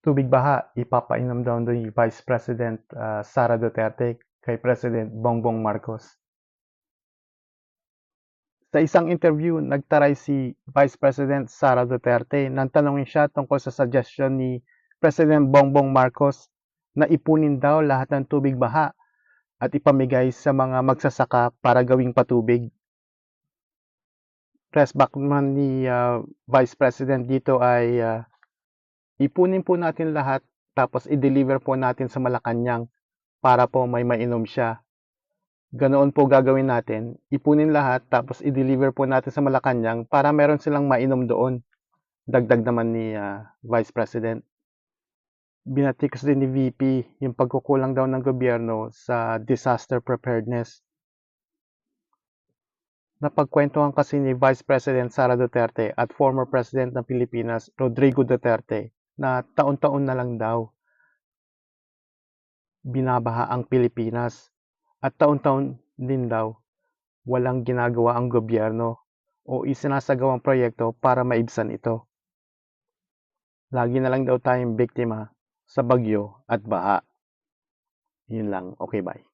Tubig baha, ipapainom daw ni Vice President Sara Duterte kay President Bongbong Marcos. Sa isang interview, nagtaray si Vice President Sara Duterte nang tanungin siya tungkol sa suggestion ni President Bongbong Marcos na ipunin daw lahat ng tubig baha at ipamigay sa mga magsasaka para gawing patubig. Press back naman ni Vice President dito ay ipunin po natin lahat tapos i-deliver po natin sa Malacanang para po may mainom siya. Ganoon po gagawin natin, ipunin lahat tapos i-deliver po natin sa Malacanang para meron silang mainom doon. Dagdag naman ni Vice President. Binatikos din ni VP yung pagkukulang daw ng gobyerno sa disaster preparedness. Napagkwentuhan kasi ni Vice President Sara Duterte at former President ng Pilipinas, Rodrigo Duterte, na taon-taon na lang daw binabaha ang Pilipinas at taon-taon din daw walang ginagawa ang gobyerno o isinasagawang proyekto para maibsan ito. Lagi na lang daw tayong biktima sa bagyo at baha. Yun lang. Okay, bye.